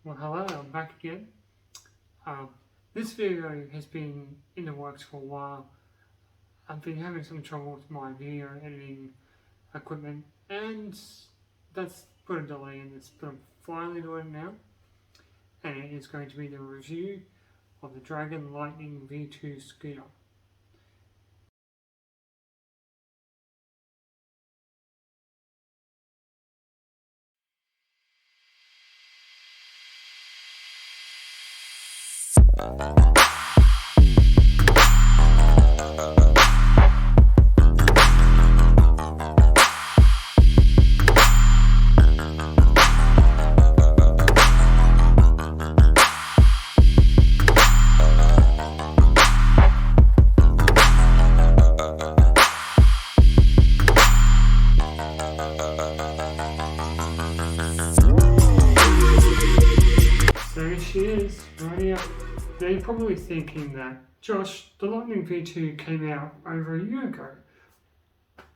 Well, hello, I'm back again. Um, this video has been in the works for a while. I've been having some trouble with my video editing equipment, and that's put a delay in this, but I'm finally doing it now. And it is going to be the review of the Dragon Lightning V2 scooter. So here she is, right here. Now you're probably thinking that, Josh, the Lightning V2 came out over a year ago.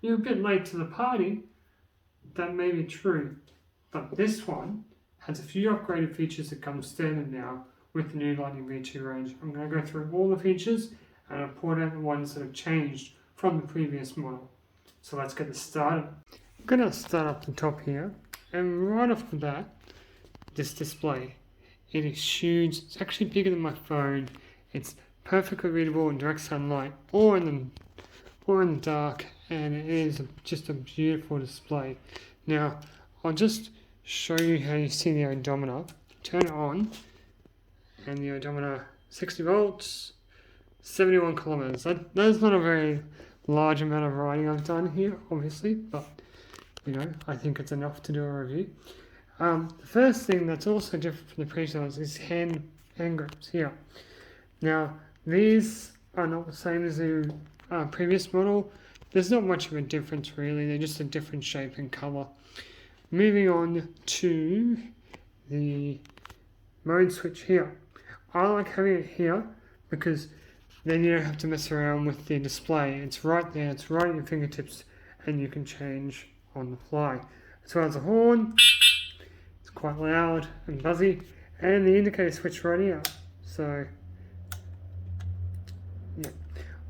You're a bit late to the party. That may be true, but this one has a few upgraded features that come standard now with the new Lightning V2 range. I'm going to go through all the features and I'll point out the ones that have changed from the previous model. So let's get this started. I'm going to start up the top here, and right off the bat, this display. It is huge. It's actually bigger than my phone. It's perfectly readable in direct sunlight or in the dark, and it is just a beautiful display. Now, I'll just show you how you see the odometer. Turn it on, and the odometer 60 volts, 71 kilometers. That's not a very large amount of riding I've done here, obviously, but I think it's enough to do a review. The first thing that's also different from the previous ones is hand grips here. Now, these are not the same as the previous model. There's not much of a difference really, they're just a different shape and colour. Moving on to the mode switch here. I like having it here because then you don't have to mess around with the display. It's right there, it's right at your fingertips, and you can change on the fly. As well as the horn, it's quite loud and buzzy, and the indicator switch right here. So yeah,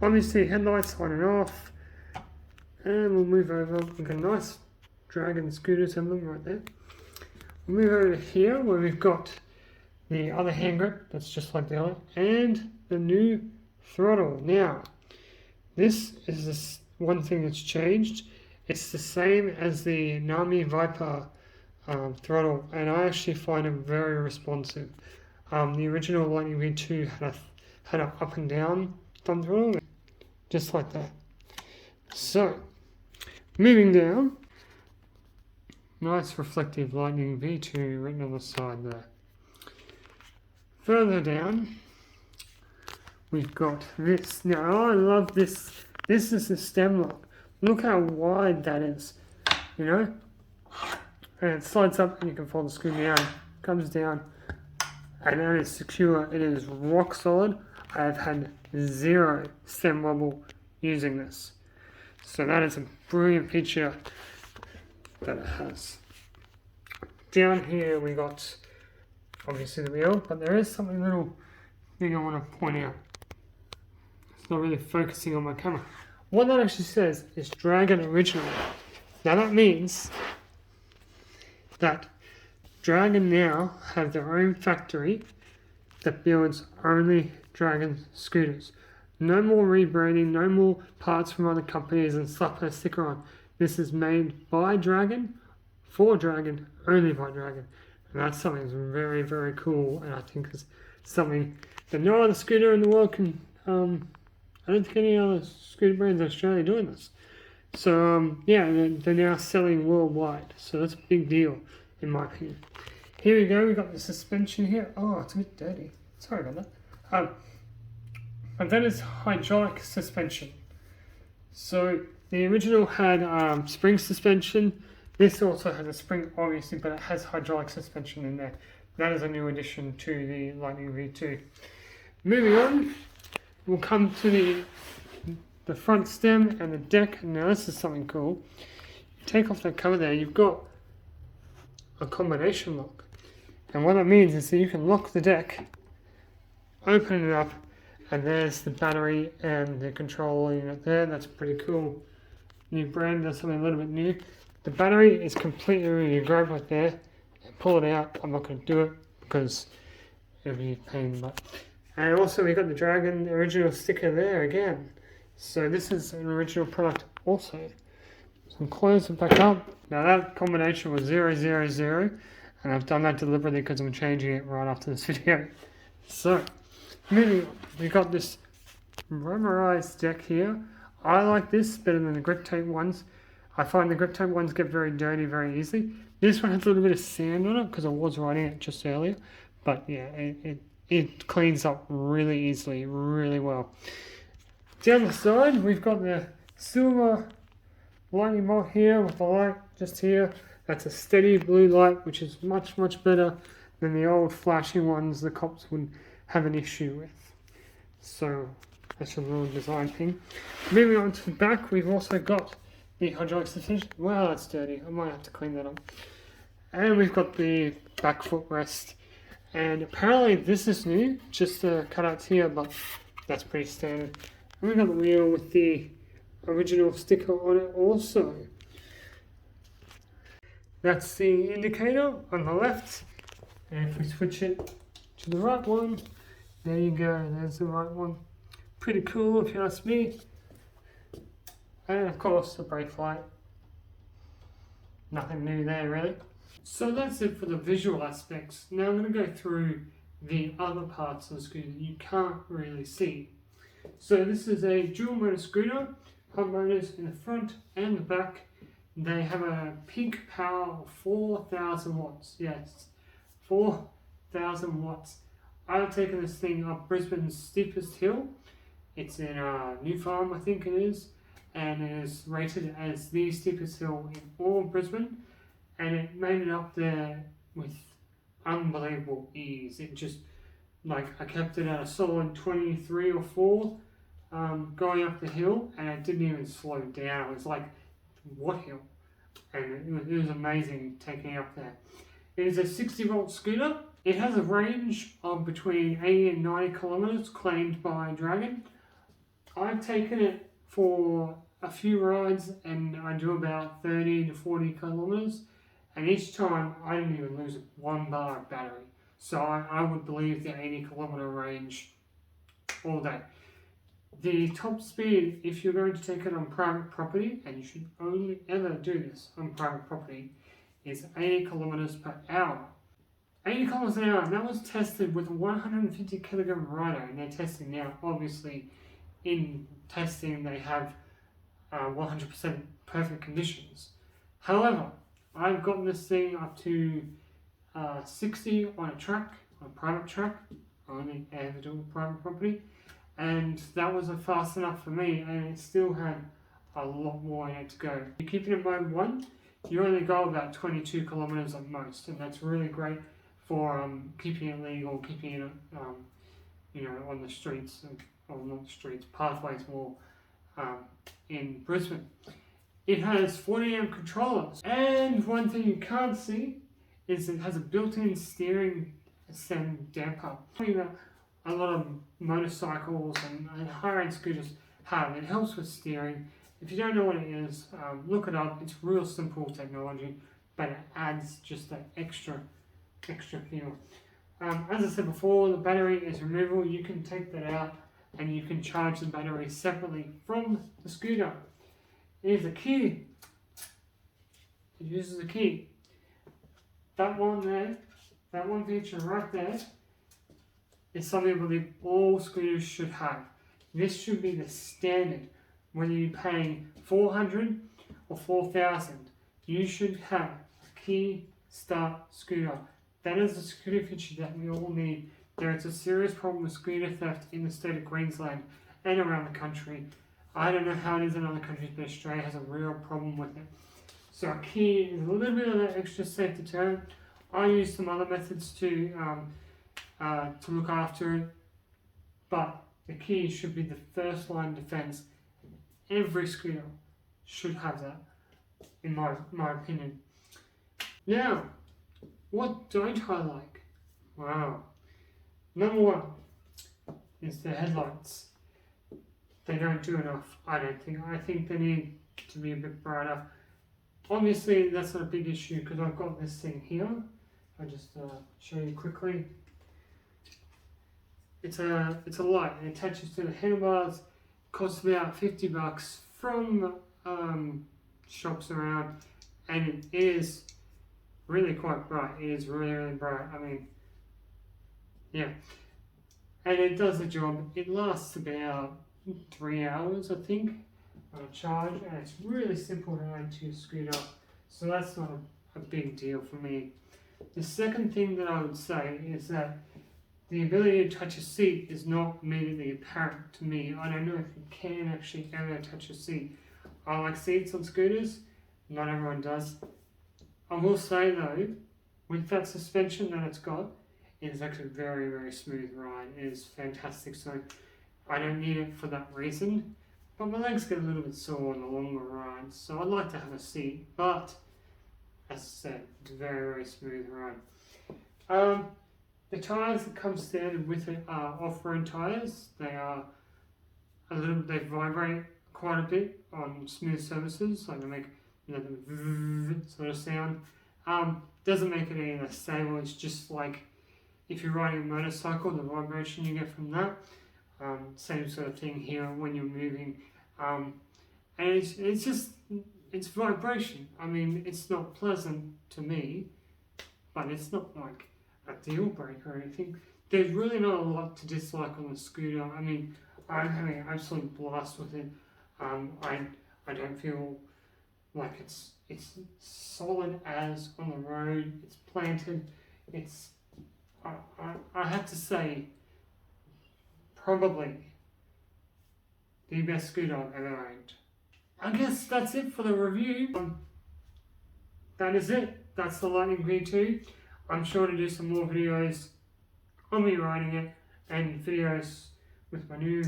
obviously headlights on and off, and we'll move over. We've got a nice Dragon Scooters emblem right there. We'll move over to here where we've got the other hand grip that's just like the other, and the new throttle. Now, this is this one thing that's changed. It's the same as the Nami Viper throttle, and I actually find it very responsive. The original Lightning V2 had an up and down thumb throttle, just like that. So, moving down, nice reflective Lightning V2 written on the side there. Further down, we've got this. Now, I love this. This is the stem lock. Look how wide that is, and it slides up and you can fold the screw down, comes down, and that is secure. It is rock solid. I have had zero stem wobble using this. So that is a brilliant feature that it has. Down here we got obviously the wheel, but there is something little thing I want to point out. It's not really focusing on my camera. What that actually says is Dragon Original. Now that means that Dragon now have their own factory that builds only Dragon scooters. No more rebranding, no more parts from other companies and slapping a sticker on. This is made by Dragon, for Dragon, only by Dragon. And that's something that's very, very cool, and I think is something that no other scooter in the world can, I don't think any other scooter brands in Australia are doing this. So, yeah, they're now selling worldwide. So that's a big deal, in my opinion. Here we go, we've got the suspension here. Oh, it's a bit dirty. Sorry about that. But that is hydraulic suspension. So the original had spring suspension. This also has a spring, obviously, but it has hydraulic suspension in there. That is a new addition to the Lightning V2. Moving on, we'll come to the front stem and the deck. Now this is something cool. You take off that cover there, you've got a combination lock. And what that means is that you can lock the deck, open it up, and there's the battery and the control unit there. That's pretty cool. New brand does something a little bit new. The battery is completely new. You grab it there and pull it out. I'm not going to do it because it'll be a pain. But and also we got the Dragon original sticker there again. So this is an original product also. So I'll close it back up. Now that combination was 000, and I've done that deliberately because I'm changing it right after this video. So moving on, we got this rubberized deck here. I like this better than the grip tape ones. I find the grip tape ones get very dirty very easily. This one has a little bit of sand on it because I was writing it just earlier. But yeah, it cleans up really easily, really well. Down the side, we've got the silver lightning bolt here with the light just here. That's a steady blue light, which is much, much better than the old flashing ones the cops would have an issue with. So that's a little design thing. Moving on to the back, we've also got the hydraulic suspension. Wow, that's dirty. I might have to clean that up. And we've got the back footrest. And apparently this is new, just the cutouts here, but that's pretty standard. And we've got the wheel with the original sticker on it also. That's the indicator on the left. And if we switch it to the right one, there you go, there's the right one. Pretty cool if you ask me. And of course the brake light. Nothing new there really. So that's it for the visual aspects. Now I'm going to go through the other parts of the scooter that you can't really see. So this is a dual motor scooter, hub motors in the front and the back. They have a peak power of 4,000 watts. Yes, 4,000 watts. I've taken this thing up Brisbane's steepest hill. It's in New Farm, I think it is, and it is rated as the steepest hill in all of Brisbane, and it made it up there with unbelievable ease. It just, like, I kept it at a solid 23 or 4 going up the hill, and it didn't even slow down. It was like, what hill? And it was amazing taking it up there. It is a 60-volt scooter. It has a range of between 80 and 90 kilometers claimed by Dragon. I've taken it for a few rides and I do about 30 to 40 kilometers, and each time I didn't even lose 1 bar of battery. So I would believe the 80 kilometer range all day. The top speed, if you're going to take it on private property, and you should only ever do this on private property, is 80 kilometers per hour. 80 kilometers an hour, and that was tested with a 150 kilogram rider, and they're testing now. Obviously, in testing, they have 100% perfect conditions. However, I've gotten this thing up to 60 on a track, on a private track. I only ever do it private property. And that wasn't fast enough for me, and it still had a lot more in it to go. You keep it in mode 1, you only go about 22 kilometers at most, and that's really great for keeping it legal, keeping it on the streets, or not streets, pathways more in Brisbane. It has 40 amp controllers, and one thing you can't see is it has a built-in steering ascend damper. Something that a lot of motorcycles and higher-end scooters have. It helps with steering. If you don't know what it is, look it up. It's real simple technology, but it adds just that extra feel. As I said before, the battery is removable. You can take that out and you can charge the battery separately from the scooter. It is a key. It uses a key. That one there, that one feature right there, is something I believe all scooters should have. This should be the standard. Whether you're paying 400 or 4,000, you should have a key start scooter. That is the security feature that we all need. There is a serious problem with scooter theft in the state of Queensland and around the country. I don't know how it is in other countries, but Australia has a real problem with it. So a key is a little bit of that extra safe deterrent. I use some other methods to look after it, but the key should be the first line of defense. Every scooter should have that, in my opinion. Now, what don't I like? Wow. Number one is the headlights. They don't do enough, I don't think. I think they need to be a bit brighter. Obviously, that's not a big issue because I've got this thing here. I'll just show you quickly. It's a light and it attaches to the handlebars. Costs about $50 from shops around, and it is really quite bright. It is really, really bright. I mean, yeah. And it does the job. It lasts about 3 hours, I think, on a charge, and it's really simple to add to your scooter, so that's not a big deal for me. The second thing that I would say is that the ability to touch a seat is not immediately apparent to me. I don't know if you can actually ever touch a seat. I like seats on scooters, not everyone does. I will say though, with that suspension that it's got, it is actually a very, very smooth ride. It is fantastic, so I don't need it for that reason. But my legs get a little bit sore on the longer rides, so I'd like to have a seat. But as I said, it's a very, very smooth ride. The tyres that come standard with it are off-road tyres. They are they vibrate quite a bit on smooth surfaces, like they make the sort of sound. Doesn't make it any less stable. It's just like if you're riding a motorcycle, the vibration you get from that. Same sort of thing here when you're moving. And it's vibration. I mean, it's not pleasant to me, but it's not like a deal breaker or anything. There's really not a lot to dislike on the scooter. I mean, I'm having an absolute blast with it. I don't feel like it's solid as on the road. It's planted. It's I have to say, probably the best scooter I've ever owned. I guess that's it for the review. That is it. That's the Lightning V2. I'm sure to do some more videos on me riding it and videos with my new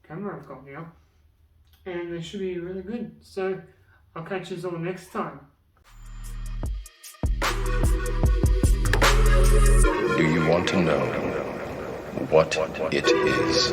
camera I've got now. And they should be really good. So I'll catch you all next time. Do you want to know what it is?